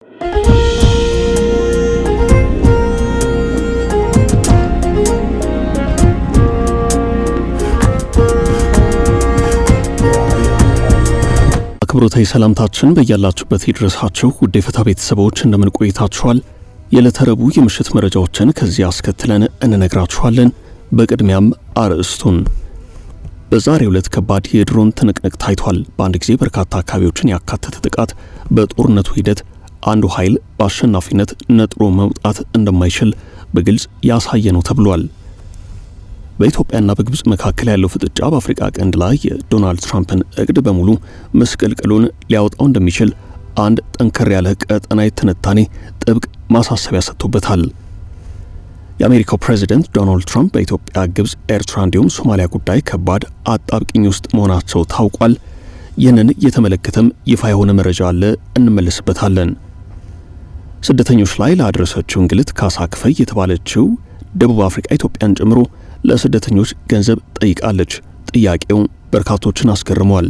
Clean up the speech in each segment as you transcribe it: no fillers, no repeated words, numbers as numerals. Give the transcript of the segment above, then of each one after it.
አክብሮታዊ ሰላምታችን በእያላችሁበት ይድረሳችሁ ውድ የፈታ ቤተሰቦች እንደምን ቆይታችኋል? የዕለተ ረቡዕ የምሽት መረጃዎችን ከዚህ አስከትለን እንነግራችኋለን። በቅድሚያም አርዕስቱን። በዛሬው ዕለት ከባድ የድሮን ትንቅንቅ ታይቷል። በአንድ ጊዜ በርካታ አካባቢዎችን ያካተተ ጥቃት በጦርነቱ ሂደት አንዱ ኃይል በአሸናፊነት ነጥሮ መውጣት እንደማይችል በግልጽ ያሳየ ነው ተብሏል። በኢትዮጵያና በግብጽ መካከል ያለው ፍጥጫ በአፍሪካ ቀንድ ላይ የዶናልድ ትራምፕን እቅድ በሙሉ መስቀልቅሉን ሊያወጣው እንደሚችል አንድ ጠንከር ያለ ቀጠናዊ ትንታኔ ጥብቅ ማሳሰቢያ ሰጥቶበታል። የአሜሪካው ፕሬዝዳንት ዶናልድ ትራምፕ በኢትዮጵያ፣ ግብጽ፣ ኤርትራ እንዲሁም ሶማሊያ ጉዳይ ከባድ አጣብቂኝ ውስጥ መሆናቸው ታውቋል። ይህንን የተመለከተም ይፋ የሆነ መረጃ አለ፣ እንመለስበታለን። ስደተኞች ላይ ላደረሰችው እንግልት ካሳ ክፈይ የተባለችው ደቡብ አፍሪካ ኢትዮጵያን ጨምሮ ለስደተኞች ገንዘብ ጠይቃለች። ጥያቄው በርካቶችን አስገርሟል።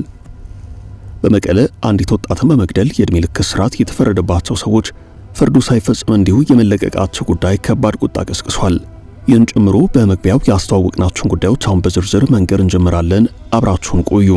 በመቀለ አንዲት ወጣትን በመግደል የዕድሜ ልክ እስራት የተፈረደባቸው ሰዎች ፍርዱ ሳይፈጸም እንዲሁ የመለቀቃቸው ጉዳይ ከባድ ቁጣ ቀስቅሷል። ይህን ጨምሮ በመግቢያው ያስተዋወቅናችሁን ጉዳዮች አሁን በዝርዝር መንገር እንጀምራለን። አብራችሁን ቆዩ።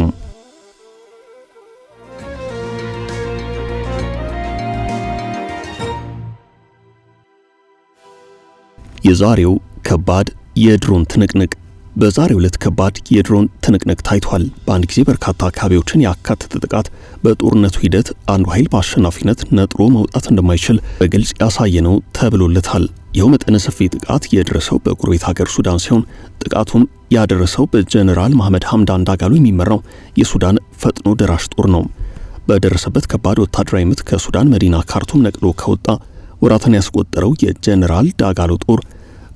የዛሬው ከባድ የድሮን ትንቅንቅ። በዛሬው ዕለት ከባድ የድሮን ትንቅንቅ ታይቷል። በአንድ ጊዜ በርካታ አካባቢዎችን ያካተተ ጥቃት በጦርነቱ ሂደት አንዱ ኃይል በአሸናፊነት ነጥሮ መውጣት እንደማይችል በግልጽ ያሳየ ነው ተብሎለታል። ይኸው መጠነ ሰፊ ጥቃት የደረሰው በጎረቤት ሀገር ሱዳን ሲሆን ጥቃቱም ያደረሰው በጀነራል መሐመድ ሐምዳን ዳጋሎ የሚመራው የሱዳን ፈጥኖ ደራሽ ጦር ነው። በደረሰበት ከባድ ወታደራዊ ምት ከሱዳን መዲና ካርቱም ነቅሎ ከወጣ ወራትን ያስቆጠረው የጀነራል ዳጋሎ ጦር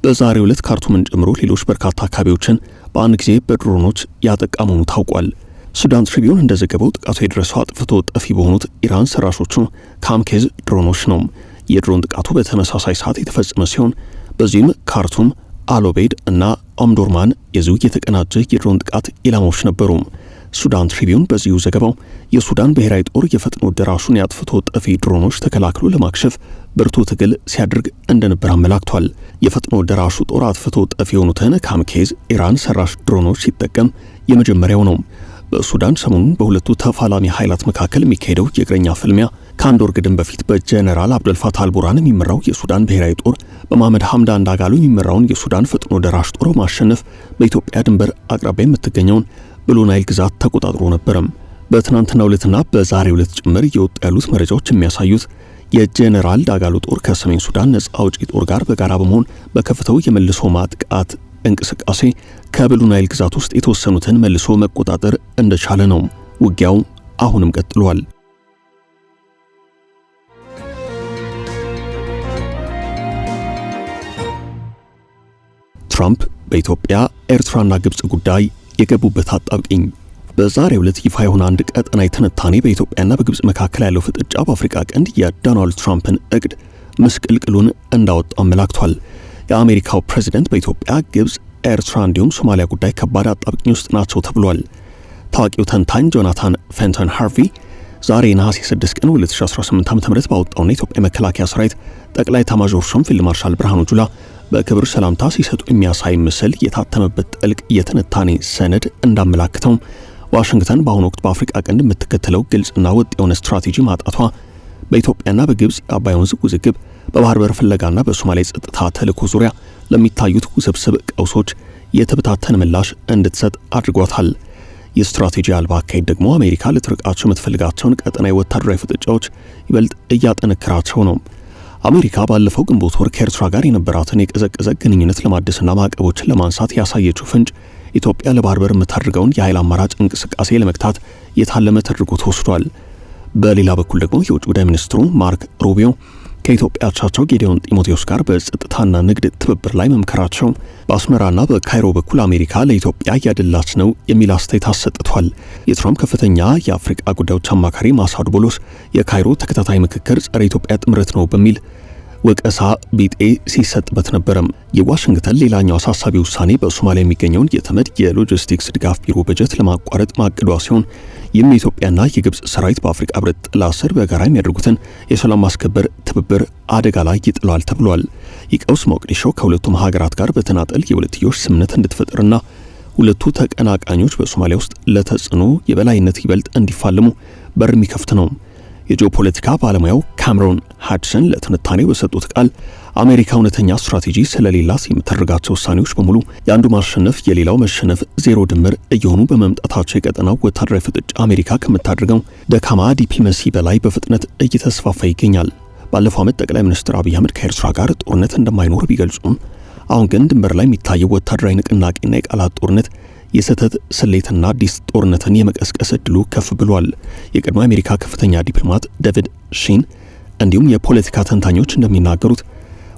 በዛሬው ዕለት ካርቱምን ጨምሮ ሌሎች በርካታ አካባቢዎችን በአንድ ጊዜ በድሮኖች ያጠቃ መሆኑ ታውቋል። ሱዳን ትሪቢዩን እንደዘገበው ጥቃቱ የደረሰው አጥፍቶ ጠፊ በሆኑት ኢራን ሰራሾቹ ካምኬዝ ድሮኖች ነው። የድሮን ጥቃቱ በተመሳሳይ ሰዓት የተፈጸመ ሲሆን በዚህም ካርቱም፣ አልኦቤድ እና ኦምዶርማን የዚሁ የተቀናጀ የድሮን ጥቃት ኢላማዎች ነበሩ። ሱዳን ትሪቢዩን በዚሁ ዘገባው የሱዳን ብሔራዊ ጦር የፈጥኖ ደራሹን ያጥፍቶ ጠፊ ድሮኖች ተከላክሎ ለማክሸፍ ብርቱ ትግል ሲያደርግ እንደነበር አመላክቷል። የፈጥኖ ደራሹ ጦር አጥፍቶ ጠፊ የሆኑትን ካምኬዝ ኢራን ሰራሽ ድሮኖች ሲጠቀም የመጀመሪያው ነው። በሱዳን ሰሞኑን በሁለቱ ተፋላሚ ኃይላት መካከል የሚካሄደው የእግረኛ ፍልሚያ ከአንድ ወር ግድም በፊት በጀነራል አብደልፋታህ አልቡርሃን የሚመራው የሱዳን ብሔራዊ ጦር በመሐመድ ሐምዳን ዳጋሎ የሚመራውን የሱዳን ፈጥኖ ደራሽ ጦር ማሸነፍ በኢትዮጵያ ድንበር አቅራቢያ የምትገኘውን ብሉ ናይል ግዛት ተቆጣጥሮ ነበረም። በትናንትናው ዕለትና በዛሬው ዕለት ጭምር እየወጡ ያሉት መረጃዎች የሚያሳዩት የጀነራል ዳጋሎ ጦር ከሰሜን ሱዳን ነጻ አውጪ ጦር ጋር በጋራ በመሆን በከፍተው የመልሶ ማጥቃት እንቅስቃሴ ከብሉ ናይል ግዛት ውስጥ የተወሰኑትን መልሶ መቆጣጠር እንደቻለ ነው። ውጊያው አሁንም ቀጥሏል። ትራምፕ በኢትዮጵያ፣ ኤርትራና ግብጽ ጉዳይ የገቡበት አጣብቂኝ። በዛሬው ዕለት ይፋ የሆነ አንድ ቀጠናዊ ትንታኔ በኢትዮጵያና በግብጽ መካከል ያለው ፍጥጫ በአፍሪካ ቀንድ የዶናልድ ትራምፕን እቅድ ምስቅልቅሉን እንዳወጣው አመላክቷል። የአሜሪካው ፕሬዝዳንት በኢትዮጵያ፣ ግብጽ፣ ኤርትራ እንዲሁም ሶማሊያ ጉዳይ ከባድ አጣብቂኝ ውስጥ ናቸው ተብሏል። ታዋቂው ተንታኝ ጆናታን ፌንተን ሃርቪ ዛሬ ነሐሴ 6 ቀን 2018 ዓ.ም ባወጣውና የኢትዮጵያ መከላከያ ሰራዊት ጠቅላይ ኤታማዦር ሹም ፊልድ ማርሻል ብርሃኑ ጁላ በክብር ሰላምታ ሲሰጡ የሚያሳይ ምስል የታተመበት ጥልቅ የትንታኔ ሰነድ እንዳመላክተው ዋሽንግተን በአሁኑ ወቅት በአፍሪካ ቀንድ የምትከተለው ግልጽና ወጥ የሆነ ስትራቴጂ ማጣቷ በኢትዮጵያና በግብጽ የአባይ ወንዝ ውዝግብ፣ በባህር በር ፍለጋና በሶማሌ ጸጥታ ተልዕኮ ዙሪያ ለሚታዩት ውስብስብ ቀውሶች የተበታተነ ምላሽ እንድትሰጥ አድርጓታል። የስትራቴጂ አልባ አካሄድ ደግሞ አሜሪካ ልትርቃቸው የምትፈልጋቸውን ቀጠናዊ ወታደራዊ ፍጥጫዎች ይበልጥ እያጠነከራቸው ነው። አሜሪካ ባለፈው ግንቦት ወር ከኤርትራ ጋር የነበራትን የቀዘቀዘ ግንኙነት ለማደስና ማዕቀቦችን ለማንሳት ያሳየችው ፍንጭ ኢትዮጵያ ለባህር በር የምታደርገውን የኃይል አማራጭ እንቅስቃሴ ለመግታት የታለመ ተደርጎ ተወስዷል። በሌላ በኩል ደግሞ የውጭ ጉዳይ ሚኒስትሩ ማርክ ሩቢዮ ከኢትዮጵያ አቻቸው ጌዲዮን ጢሞቴዎስ ጋር በጸጥታና ንግድ ትብብር ላይ መምከራቸው በአስመራና በካይሮ በኩል አሜሪካ ለኢትዮጵያ ያደላች ነው የሚል አስተያየት አሰጥቷል። የትራምፕ ከፍተኛ የአፍሪካ ጉዳዮች አማካሪ ማሳዱ ቦሎስ የካይሮ ተከታታይ ምክክር ጸረ ኢትዮጵያ ጥምረት ነው በሚል ወቀሳ ቢጤ ሲሰጥበት ነበረም። የዋሽንግተን ሌላኛው አሳሳቢ ውሳኔ በሶማሊያ የሚገኘውን የተመድ የሎጂስቲክስ ድጋፍ ቢሮ በጀት ለማቋረጥ ማቀዷ ሲሆን ይህም የኢትዮጵያና የግብጽ ሰራዊት በአፍሪካ ህብረት ጥላ ስር በጋራ የሚያደርጉትን የሰላም ማስከበር ትብብር አደጋ ላይ ይጥለዋል ተብሏል። ይህ ቀውስ ሞቃዲሾ ከሁለቱም ሀገራት ጋር በተናጠል የሁለትዮሽ ስምምነት እንድትፈጥርና ሁለቱ ተቀናቃኞች በሶማሊያ ውስጥ ለተጽዕኖ የበላይነት ይበልጥ እንዲፋለሙ በር የሚከፍት ነው። የጂኦፖለቲካ ባለሙያው ካሜሮን ሃድሰን ለትንታኔው በሰጡት ቃል አሜሪካ እውነተኛ ስትራቴጂ ስለሌላት የምታደርጋቸው ውሳኔዎች በሙሉ የአንዱ ማሸነፍ የሌላው መሸነፍ ዜሮ ድምር እየሆኑ በመምጣታቸው የቀጠናው ወታደራዊ ፍጥጫ አሜሪካ ከምታደርገው ደካማ ዲፕሎማሲ በላይ በፍጥነት እየተስፋፋ ይገኛል። ባለፈው ዓመት ጠቅላይ ሚኒስትር አብይ አህመድ ከኤርትራ ጋር ጦርነት እንደማይኖር ቢገልጹም አሁን ግን ድንበር ላይ የሚታየው ወታደራዊ ንቅናቄና የቃላት ጦርነት የሰተት ስሌትና አዲስ ጦርነትን የመቀስቀስ ዕድሉ ከፍ ብሏል። የቀድሞ አሜሪካ ከፍተኛ ዲፕሎማት ዴቪድ ሺን እንዲሁም የፖለቲካ ተንታኞች እንደሚናገሩት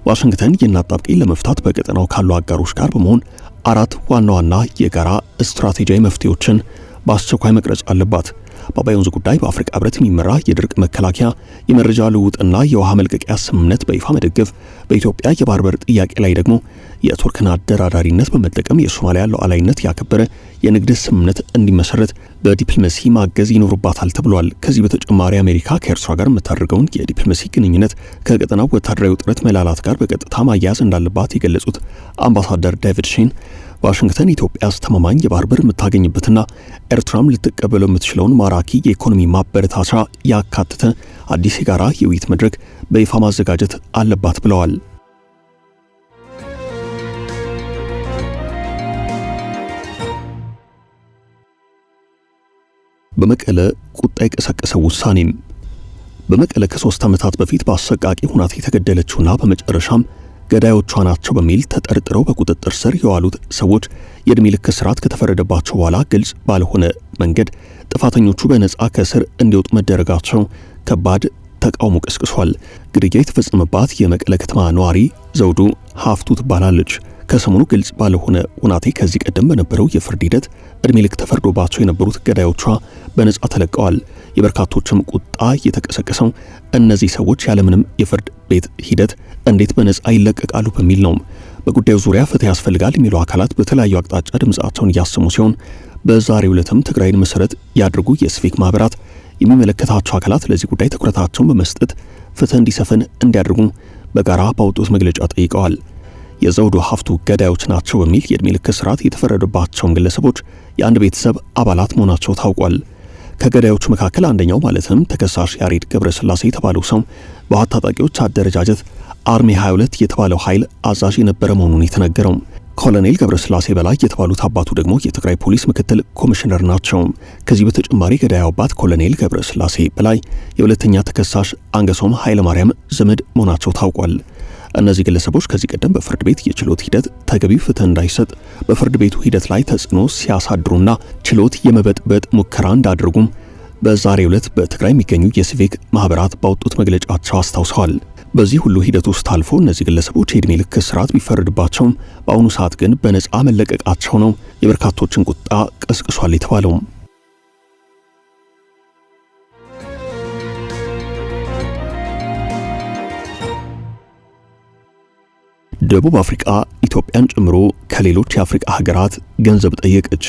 ዋሽንግተን የናጣብቂኝ ለመፍታት በቀጠናው ካሉ አጋሮች ጋር በመሆን 4 ዋና ዋና የጋራ ስትራቴጂያዊ መፍትሄዎችን በአስቸኳይ መቅረጽ አለባት። በአባይ ወንዝ ጉዳይ በአፍሪካ ህብረት የሚመራ የድርቅ መከላከያ፣ የመረጃ ልውውጥና የውሃ መልቀቂያ ስምምነት በይፋ መደገፍ፣ በኢትዮጵያ የባህር በር ጥያቄ ላይ ደግሞ የቱርክን አደራዳሪነት በመጠቀም የሶማሊያ ሉዓላዊነት ያከበረ የንግድ ስምምነት እንዲመሰረት በዲፕሎማሲ ማገዝ ይኖርባታል ተብሏል። ከዚህ በተጨማሪ አሜሪካ ከኤርትራ ጋር የምታደርገውን የዲፕሎማሲ ግንኙነት ከቀጠናው ወታደራዊ ውጥረት መላላት ጋር በቀጥታ ማያያዝ እንዳለባት የገለጹት አምባሳደር ዴቪድ ሺን ዋሽንግተን ኢትዮጵያ አስተማማኝ የባህር በር የምታገኝበትና ኤርትራም ልትቀበለው የምትችለውን ማራኪ የኢኮኖሚ ማበረታቻ ያካተተ አዲስ የጋራ የውይይት መድረክ በይፋ ማዘጋጀት አለባት ብለዋል። በመቀለ ቁጣ የቀሰቀሰው ውሳኔም በመቀለ ከ3 ዓመታት በፊት በአሰቃቂ ሁናቴ የተገደለችውና በመጨረሻም ገዳዮቿ ናቸው በሚል ተጠርጥረው በቁጥጥር ስር የዋሉት ሰዎች የዕድሜ ልክ እስራት ከተፈረደባቸው በኋላ ግልጽ ባልሆነ መንገድ ጥፋተኞቹ በነጻ ከእስር እንዲወጡ መደረጋቸው ከባድ ተቃውሞ ቀስቅሷል። ግድያ የተፈጸመባት የመቀለ ከተማ ነዋሪ ዘውዱ ሀፍቱ ትባላለች። ከሰሞኑ ግልጽ ባልሆነ ሁናቴ ከዚህ ቀደም በነበረው የፍርድ ሂደት ዕድሜ ልክ ተፈርዶባቸው የነበሩት ገዳዮቿ በነጻ ተለቀዋል። የበርካቶችም ቁጣ የተቀሰቀሰው እነዚህ ሰዎች ያለምንም የፍርድ ቤት ሂደት እንዴት በነጻ ይለቀቃሉ በሚል ነው። በጉዳዩ ዙሪያ ፍትህ ያስፈልጋል የሚሉ አካላት በተለያዩ አቅጣጫ ድምጻቸውን እያሰሙ ሲሆን በዛሬው ዕለትም ትግራይን መሰረት ያድርጉ የሲቪክ ማህበራት የሚመለከታቸው አካላት ለዚህ ጉዳይ ትኩረታቸውን በመስጠት ፍትህ እንዲሰፍን እንዲያደርጉ በጋራ ባወጡት መግለጫ ጠይቀዋል። የዘውዱ ሀፍቱ ገዳዮች ናቸው በሚል የዕድሜ ልክ እስራት የተፈረደባቸውን ግለሰቦች የአንድ ቤተሰብ አባላት መሆናቸው ታውቋል። ከገዳዮቹ መካከል አንደኛው ማለትም ተከሳሽ ያሬድ ገብረስላሴ የተባለው ሰው በህወሓት ታጣቂዎች አደረጃጀት አርሚ 22 የተባለው ኃይል አዛዥ የነበረ መሆኑን የተነገረው። ኮሎኔል ገብረስላሴ በላይ የተባሉት አባቱ ደግሞ የትግራይ ፖሊስ ምክትል ኮሚሽነር ናቸው። ከዚህ በተጨማሪ ገዳዩ አባት ኮሎኔል ገብረስላሴ በላይ የሁለተኛ ተከሳሽ አንገሶም ኃይለ ማርያም ዘመድ መሆናቸው ታውቋል። እነዚህ ግለሰቦች ከዚህ ቀደም በፍርድ ቤት የችሎት ሂደት ተገቢው ፍትህ እንዳይሰጥ በፍርድ ቤቱ ሂደት ላይ ተጽዕኖ ሲያሳድሩና ችሎት የመበጥበጥ ሙከራ እንዳደረጉም በዛሬው ዕለት በትግራይ የሚገኙ የሲቪክ ማህበራት ባወጡት መግለጫቸው አስታውሰዋል። በዚህ ሁሉ ሂደት ውስጥ አልፎ እነዚህ ግለሰቦች የዕድሜ ልክ እስራት ቢፈረድባቸውም በአሁኑ ሰዓት ግን በነጻ መለቀቃቸው ነው የበርካቶችን ቁጣ ቀስቅሷል የተባለው። ደቡብ አፍሪካ ኢትዮጵያን ጨምሮ ከሌሎች የአፍሪካ ሀገራት ገንዘብ ጠየቀች።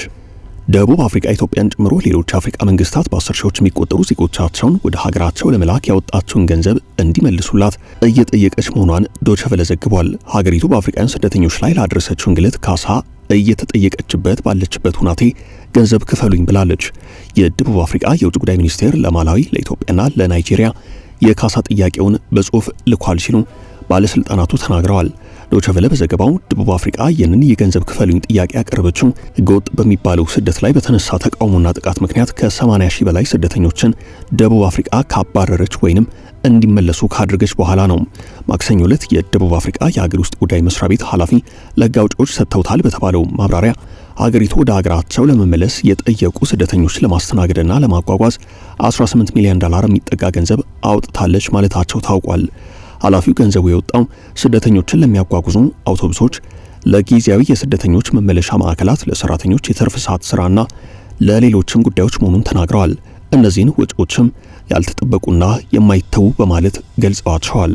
ደቡብ አፍሪካ ኢትዮጵያን ጨምሮ ሌሎች የአፍሪካ መንግስታት በ10 ሺዎች የሚቆጠሩ ዜጎቻቸውን ወደ ሀገራቸው ለመላክ ያወጣቸውን ገንዘብ እንዲመልሱላት እየጠየቀች መሆኗን ዶይቼ ቬለ ዘግቧል። ሀገሪቱ በአፍሪካውያን ስደተኞች ላይ ላደረሰችው እንግልት ካሳ እየተጠየቀችበት ባለችበት ሁናቴ ገንዘብ ክፈሉኝ ብላለች። የደቡብ አፍሪካ የውጭ ጉዳይ ሚኒስቴር ለማላዊ፣ ለኢትዮጵያና ለናይጄሪያ የካሳ ጥያቄውን በጽሁፍ ልኳል ሲሉ ባለስልጣናቱ ተናግረዋል። ዶይቼ ቬለ በዘገባው ደቡብ አፍሪካ ይህንን የገንዘብ ክፈሉኝ ጥያቄ ያቀረበችው ህገወጥ በሚባለው ስደት ላይ በተነሳ ተቃውሞና ጥቃት ምክንያት ከ80 ሺህ በላይ ስደተኞችን ደቡብ አፍሪካ ካባረረች ወይንም እንዲመለሱ ካደረገች በኋላ ነው። ማክሰኞ ዕለት የደቡብ አፍሪካ የሀገር ውስጥ ጉዳይ መስሪያ ቤት ኃላፊ ለህግ አውጪዎች ሰጥተውታል በተባለው ማብራሪያ ሀገሪቱ ወደ ሀገራቸው ለመመለስ የጠየቁ ስደተኞች ለማስተናገድና ለማጓጓዝ $18 ሚሊዮን የሚጠጋ ገንዘብ አውጥታለች ማለታቸው ታውቋል። ኃላፊው ገንዘቡ የወጣው ስደተኞችን ለሚያጓጉዙ አውቶቡሶች፣ ለጊዜያዊ የስደተኞች መመለሻ ማዕከላት፣ ለሰራተኞች የትርፍ ሰዓት ስራና ለሌሎችም ጉዳዮች መሆኑን ተናግረዋል። እነዚህን ወጪዎችም ያልተጠበቁና የማይተዉ በማለት ገልጸዋቸዋል።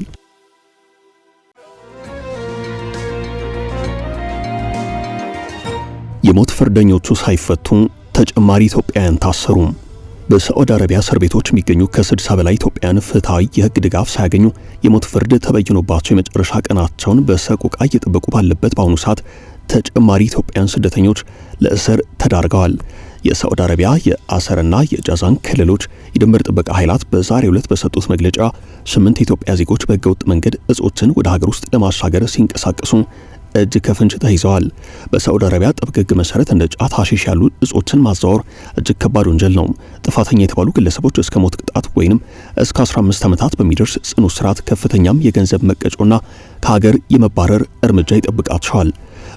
የሞት ፍርደኞቹ ሳይፈቱ ተጨማሪ ኢትዮጵያውያን ታሰሩ። በሳዑዲ አረቢያ እስር ቤቶች የሚገኙ ከ60 በላይ ኢትዮጵያውያን ፍትሐዊ የሕግ ድጋፍ ሳያገኙ የሞት ፍርድ ተበይኖባቸው የመጨረሻ ቀናቸውን በሰቆቃ እየጠበቁ ባለበት በአሁኑ ሰዓት ተጨማሪ ኢትዮጵያውያን ስደተኞች ለእስር ተዳርገዋል። የሳዑዲ አረቢያ የአሰርና የጃዛን ክልሎች የድንበር ጥበቃ ኃይላት በዛሬው ዕለት በሰጡት መግለጫ 8 የኢትዮጵያ ዜጎች በህገወጥ መንገድ እጾችን ወደ ሀገር ውስጥ ለማሻገር ሲንቀሳቀሱ እጅ ከፍንጅ ተይዘዋል። በሳዑዲ አረቢያ ጥብቅ ሕግ መሰረት እንደ ጫት፣ ሐሺሽ ያሉ እጾችን ማዛወር እጅግ ከባድ ወንጀል ነው። ጥፋተኛ የተባሉ ግለሰቦች እስከ ሞት ቅጣት ወይንም እስከ 15 ዓመታት በሚደርስ ጽኑ እስራት፣ ከፍተኛም የገንዘብ መቀጮና ከሀገር የመባረር እርምጃ ይጠብቃቸዋል።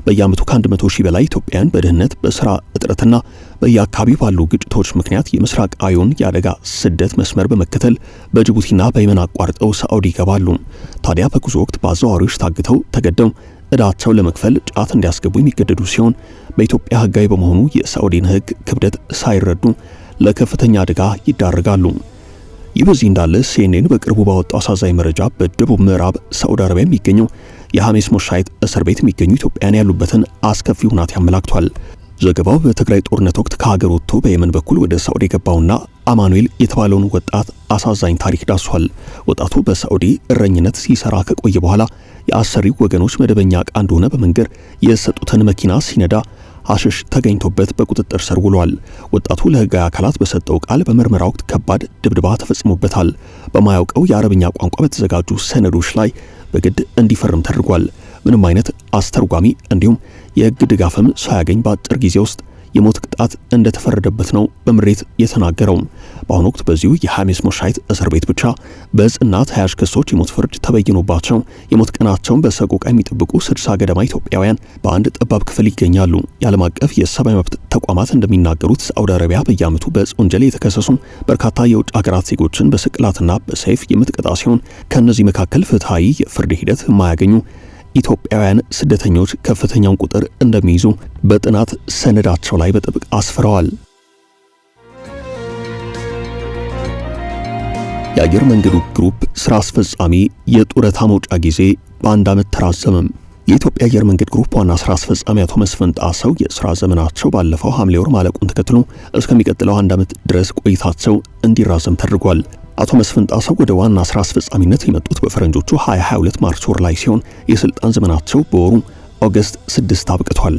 በየዓመቱ ከ100 ሺህ በላይ ኢትዮጵያውያን በድህነት በስራ እጥረትና በየአካባቢው ባሉ ግጭቶች ምክንያት የምስራቃዊውን የአደጋ ስደት መስመር በመከተል በጅቡቲና በየመን አቋርጠው ሳዑዲ ይገባሉ። ታዲያ በጉዞ ወቅት በአዘዋዋሪዎች ታግተው ተገደው እዳቸው ለመክፈል ጫት እንዲያስገቡ የሚገደዱ ሲሆን በኢትዮጵያ ህጋዊ በመሆኑ የሳዑዲን ህግ ክብደት ሳይረዱ ለከፍተኛ አደጋ ይዳረጋሉ። ይህ በዚህ እንዳለ ሲኤንኤን በቅርቡ ባወጣው አሳዛኝ መረጃ በደቡብ ምዕራብ ሳዑዲ አረቢያ የሚገኘው የሐሜስ ሞሻይት እስር ቤት የሚገኙ ኢትዮጵያውያን ያሉበትን አስከፊ ሁኔታ ያመላክቷል። ዘገባው በትግራይ ጦርነት ወቅት ከሀገር ወጥቶ በየመን በኩል ወደ ሳዑዲ የገባውና አማኑኤል የተባለውን ወጣት አሳዛኝ ታሪክ ዳሷል። ወጣቱ በሳዑዲ እረኝነት ሲሰራ ከቆየ በኋላ የአሰሪው ወገኖች መደበኛ ዕቃ እንደሆነ በመንገር የሰጡትን መኪና ሲነዳ ሐሺሽ ተገኝቶበት በቁጥጥር ስር ውሏል። ወጣቱ ለህጋዊ አካላት በሰጠው ቃል በምርመራ ወቅት ከባድ ድብደባ ተፈጽሞበታል። በማያውቀው የአረብኛ ቋንቋ በተዘጋጁ ሰነዶች ላይ በግድ እንዲፈርም ተደርጓል። ምንም አይነት አስተርጓሚ እንዲሁም የህግ ድጋፍም ሳያገኝ በአጭር ጊዜ ውስጥ የሞት ቅጣት እንደተፈረደበት ነው በምሬት የተናገረው። በአሁኑ ወቅት በዚሁ የሐሜስ ሞሻይት እስር ቤት ብቻ በጽና ተያያዥ ክሶች የሞት ፍርድ ተበይኖባቸው የሞት ቀናቸውን በሰቆቃ የሚጠብቁ 60 ገደማ ኢትዮጵያውያን በአንድ ጠባብ ክፍል ይገኛሉ። የዓለም አቀፍ የሰብአዊ መብት ተቋማት እንደሚናገሩት ሳዑዲ አረቢያ በየዓመቱ በእጽ ወንጀል የተከሰሱ በርካታ የውጭ ሀገራት ዜጎችን በስቅላትና በሰይፍ የምትቀጣ ሲሆን ከእነዚህ መካከል ፍትሐዊ የፍርድ ሂደት የማያገኙ ኢትዮጵያውያን ስደተኞች ከፍተኛውን ቁጥር እንደሚይዙ በጥናት ሰነዳቸው ላይ በጥብቅ አስፍረዋል። የአየር መንገዱ ግሩፕ ስራ አስፈጻሚ የጡረታ መውጫ ጊዜ በአንድ ዓመት ተራዘመም። የኢትዮጵያ አየር መንገድ ግሩፕ ዋና ስራ አስፈጻሚ አቶ መስፍን ጣሰው የስራ ዘመናቸው ባለፈው ሐምሌ ወር ማለቁን ተከትሎ እስከሚቀጥለው 1 ዓመት ድረስ ቆይታቸው እንዲራዘም ተደርጓል። አቶ መስፍን ጣሰው ወደ ዋና ስራ አስፈጻሚነት የመጡት በፈረንጆቹ 2022 ማርች ወር ላይ ሲሆን የስልጣን ዘመናቸው በወሩ ኦገስት 6 አብቅቷል።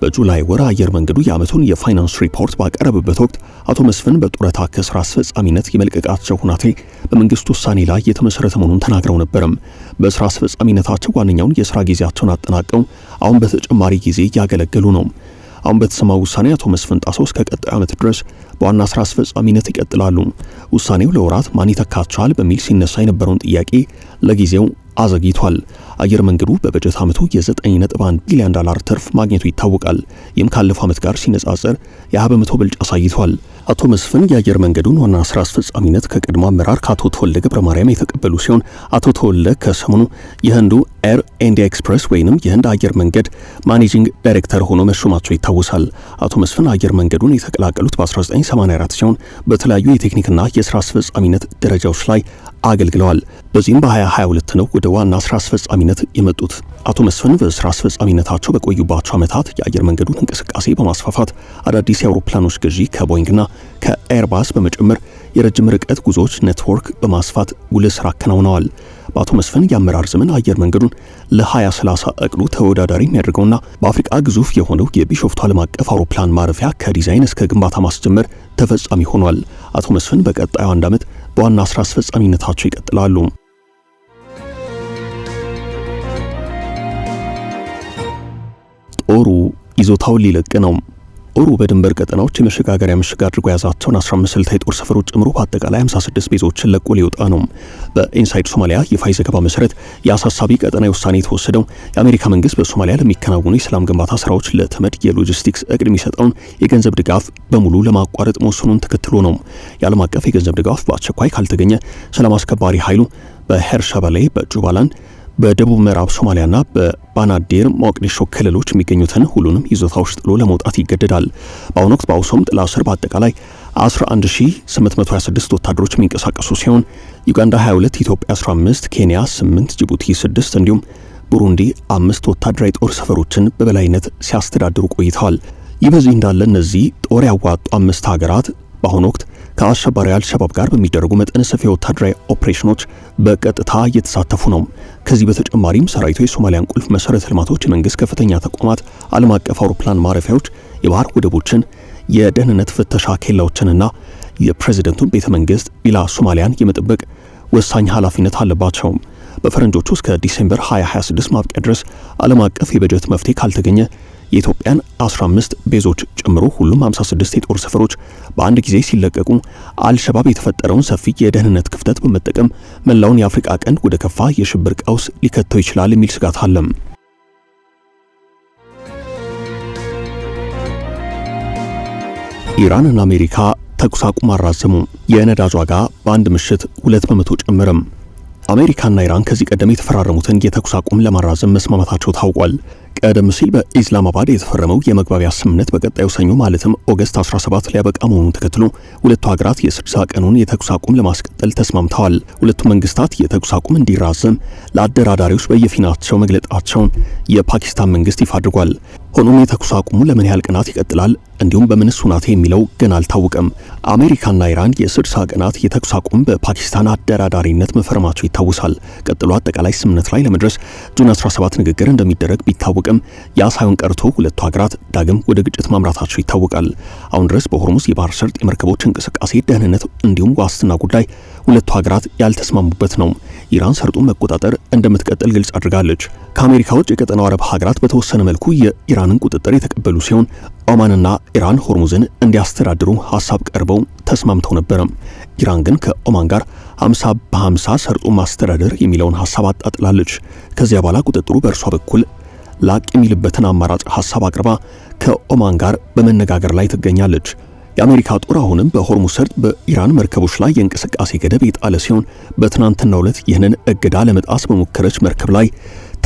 በጁላይ ወር አየር መንገዱ የዓመቱን የፋይናንስ ሪፖርት ባቀረበበት ወቅት አቶ መስፍን በጡረታ ከስራ አስፈጻሚነት የመልቀቃቸው ሁናቴ በመንግስት ውሳኔ ላይ የተመሰረተ መሆኑን ተናግረው ነበርም። በስራ አስፈጻሚነታቸው ዋነኛውን የስራ ጊዜያቸውን አጠናቀው አሁን በተጨማሪ ጊዜ እያገለገሉ ነው። አሁን በተሰማው ውሳኔ አቶ መስፍን ጣሰው እስከ ቀጣዩ ዓመት ድረስ በዋና ስራ አስፈጻሚነት ይቀጥላሉ። ውሳኔው ለወራት ማን ይተካቸዋል በሚል ሲነሳ የነበረውን ጥያቄ ለጊዜው አዘግይቷል። አየር መንገዱ በበጀት ዓመቱ የ9.1 ቢሊዮን ዶላር ትርፍ ማግኘቱ ይታወቃል። ይህም ካለፈው ዓመት ጋር ሲነጻጸር የ20% ብልጫ አሳይቷል። አቶ መስፍን የአየር መንገዱን ዋና ስራ አስፈጻሚነት ከቀድሞ አመራር ከአቶ ተወልደ ገብረ ማርያም የተቀበሉ ሲሆን አቶ ተወልደ ከሰሞኑ የህንዱ ኤር ኢንዲያ ኤክስፕሬስ ወይንም የህንድ አየር መንገድ ማኔጂንግ ዳይሬክተር ሆኖ መሾማቸው ይታወሳል። አቶ መስፍን አየር መንገዱን የተቀላቀሉት በ1984 ሲሆን በተለያዩ የቴክኒክና የስራ አስፈጻሚነት ደረጃዎች ላይ አገልግለዋል። በዚህም በ2022 ነው ወደ ዋና ስራ አስፈጻሚነት የመጡት። አቶ መስፍን በስራ አስፈጻሚነታቸው በቆዩባቸው ዓመታት የአየር መንገዱን እንቅስቃሴ በማስፋፋት አዳዲስ የአውሮፕላኖች ግዢ ከቦይንግና ከኤርባስ በመጨመር የረጅም ርቀት ጉዞዎች ኔትወርክ በማስፋት ጉልህ ስራ አከናውነዋል። በአቶ መስፍን የአመራር ዘመን አየር መንገዱን ለ2030 እቅዱ ተወዳዳሪ የሚያደርገውና በአፍሪካ ግዙፍ የሆነው የቢሾፍቱ ዓለም አቀፍ አውሮፕላን ማረፊያ ከዲዛይን እስከ ግንባታ ማስጀመር ተፈጻሚ ሆኗል። አቶ መስፍን በቀጣዩ 1 ዓመት በዋና ስራ አስፈጻሚነታቸው ይቀጥላሉ። ጦሩ ይዞታውን ሊለቅ ነው። ጦሩ በድንበር ቀጠናዎች የመሸጋገሪያ ምሽግ አድርጎ የያዛቸውን 15 ስልታዊ ጦር ሰፈሮች ጨምሮ በአጠቃላይ 56 ቤዞችን ለቆ ሊወጣ ነው። በኢንሳይድ ሶማሊያ ይፋዊ ዘገባ መሰረት የአሳሳቢ ቀጠና ውሳኔ የተወሰደው የአሜሪካ መንግስት በሶማሊያ ለሚከናወኑ የሰላም ግንባታ ስራዎች ለተመድ የሎጂስቲክስ እቅድ የሚሰጠውን የገንዘብ ድጋፍ በሙሉ ለማቋረጥ መወሰኑን ተከትሎ ነው። የዓለም አቀፍ የገንዘብ ድጋፍ በአስቸኳይ ካልተገኘ ሰላም አስከባሪ ኃይሉ በሄርሻበሌ፣ በጁባላንድ፣ በደቡብ ምዕራብ ሶማሊያና በባናዴር ሞቃዲሾ ክልሎች የሚገኙትን ሁሉንም ይዞታዎች ጥሎ ለመውጣት ይገደዳል። በአሁኑ ወቅት በአውሶም ጥላ ስር በአጠቃላይ 11826 ወታደሮች የሚንቀሳቀሱ ሲሆን ዩጋንዳ 22፣ ኢትዮጵያ 15፣ ኬንያ 8፣ ጅቡቲ 6 እንዲሁም ቡሩንዲ 5 ወታደራዊ ጦር ሰፈሮችን በበላይነት ሲያስተዳድሩ ቆይተዋል። ይህ በዚህ እንዳለ እነዚህ ጦር ያዋጡ 5 ሀገራት በአሁኑ ወቅት ከአሸባሪ አልሸባብ ጋር በሚደረጉ መጠነ ሰፊ ወታደራዊ ኦፕሬሽኖች በቀጥታ እየተሳተፉ ነው። ከዚህ በተጨማሪም ሰራዊቱ የሶማሊያን ቁልፍ መሰረተ ልማቶች፣ የመንግስት ከፍተኛ ተቋማት፣ ዓለም አቀፍ አውሮፕላን ማረፊያዎች፣ የባህር ወደቦችን፣ የደህንነት ፍተሻ ኬላዎችንና የፕሬዝዳንቱን ቤተ መንግስት ኢላ ሶማሊያን የመጠበቅ ወሳኝ ኃላፊነት አለባቸው። በፈረንጆቹ እስከ ዲሴምበር 2026 ማብቂያ ድረስ ዓለም አቀፍ የበጀት መፍትሄ ካልተገኘ የኢትዮጵያን 15 ቤዞች ጨምሮ ሁሉም 56 የጦር ሰፈሮች በአንድ ጊዜ ሲለቀቁ አልሸባብ የተፈጠረውን ሰፊ የደህንነት ክፍተት በመጠቀም መላውን የአፍሪካ ቀንድ ወደ ከፋ የሽብር ቀውስ ሊከተው ይችላል የሚል ስጋት አለ። ኢራንና አሜሪካ ተኩስ አቁም አራዘሙ። የነዳጅ ዋጋ በአንድ ምሽት 2 በመቶ ጨመረም። አሜሪካና ኢራን ከዚህ ቀደም የተፈራረሙትን የተኩስ አቁም ለማራዘም መስማማታቸው ታውቋል። ቀደም ሲል በኢስላማባድ የተፈረመው የመግባቢያ ስምምነት በቀጣዩ ሰኞ ማለትም ኦገስት 17 ሊያበቃ መሆኑን ተከትሎ ሁለቱ ሀገራት የ60 ቀኑን የተኩስ አቁም ለማስቀጠል ተስማምተዋል። ሁለቱ መንግስታት የተኩስ አቁም እንዲራዘም ለአደራዳሪዎች በየፊናቸው መግለጣቸውን የፓኪስታን መንግስት ይፋ አድርጓል። ሆኖም የተኩስ አቁሙ ለምን ያህል ቀናት ይቀጥላል እንዲሁም በምንስ ሁኔታ የሚለው ገና አልታወቀም። አሜሪካና ኢራን የ60 ቀናት የተኩስ አቁም በፓኪስታን አደራዳሪነት መፈረማቸው ይታወሳል። ቀጥሎ አጠቃላይ ስምምነት ላይ ለመድረስ ጁን 17 ንግግር እንደሚደረግ ቢታወቅም ያ ሳይሆን ቀርቶ ሁለቱ ሀገራት ዳግም ወደ ግጭት ማምራታቸው ይታወቃል። አሁን ድረስ በሆርሙዝ የባህር ሰርጥ የመርከቦች እንቅስቃሴ ደህንነት እንዲሁም ዋስትና ጉዳይ ሁለቱ ሀገራት ያልተስማሙበት ነው። ኢራን ሰርጡን መቆጣጠር እንደምትቀጥል ግልጽ አድርጋለች። ከአሜሪካ ውጭ የቀጠናው አረብ ሀገራት በተወሰነ መልኩ የኢራንን ቁጥጥር የተቀበሉ ሲሆን ኦማንና ኢራን ሆርሙዝን እንዲያስተዳድሩ ሐሳብ ቀርበው ተስማምተው ነበር። ኢራን ግን ከኦማን ጋር 50 በ50 ሰርጡ ማስተዳደር የሚለውን ሐሳብ አጣጥላለች። ከዚያ በኋላ ቁጥጥሩ በእርሷ በኩል ላቅ የሚልበትን አማራጭ ሐሳብ አቅርባ ከኦማን ጋር በመነጋገር ላይ ትገኛለች። የአሜሪካ ጦር አሁንም በሆርሙዝ ሰርጥ በኢራን መርከቦች ላይ የእንቅስቃሴ ገደብ የጣለ ሲሆን በትናንትናው ዕለት ይህንን እገዳ ለመጣስ በሞከረች መርከብ ላይ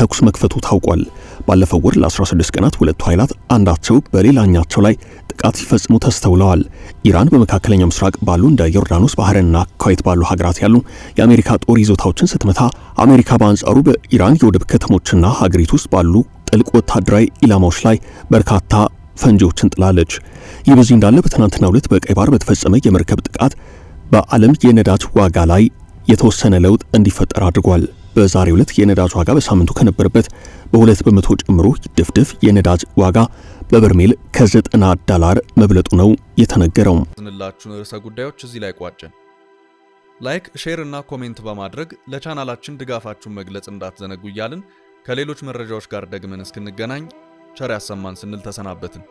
ተኩስ መክፈቱ ታውቋል። ባለፈው ወር ለ16 ቀናት ሁለቱ ኃይላት አንዳቸው በሌላኛቸው ላይ ጥቃት ሲፈጽሙ ተስተውለዋል። ኢራን በመካከለኛው ምስራቅ ባሉ እንደ ዮርዳኖስ፣ ባህረንና ኩዌት ባሉ ሀገራት ያሉ የአሜሪካ ጦር ይዞታዎችን ስትመታ፣ አሜሪካ በአንጻሩ በኢራን የወደብ ከተሞችና ሀገሪቱ ውስጥ ባሉ ጥልቅ ወታደራዊ ኢላማዎች ላይ በርካታ ፈንጂዎችን ጥላለች። ይህ በዚህ እንዳለ በትናንትናው ዕለት በቀይ ባህር በተፈጸመ የመርከብ ጥቃት በዓለም የነዳጅ ዋጋ ላይ የተወሰነ ለውጥ እንዲፈጠር አድርጓል። በዛሬው ዕለት የነዳጅ ዋጋ በሳምንቱ ከነበረበት በ2 በመቶ ጨምሮ ድፍድፍ የነዳጅ ዋጋ በበርሜል ከ$90 መብለጡ ነው የተነገረው። ዝንላችሁን ርዕሰ ጉዳዮች እዚህ ላይ ቋጨን። ላይክ፣ ሼር እና ኮሜንት በማድረግ ለቻናላችን ድጋፋችሁን መግለጽ እንዳትዘነጉ እያልን ከሌሎች መረጃዎች ጋር ደግመን እስክንገናኝ ቸር ያሰማን ስንል ተሰናበትን።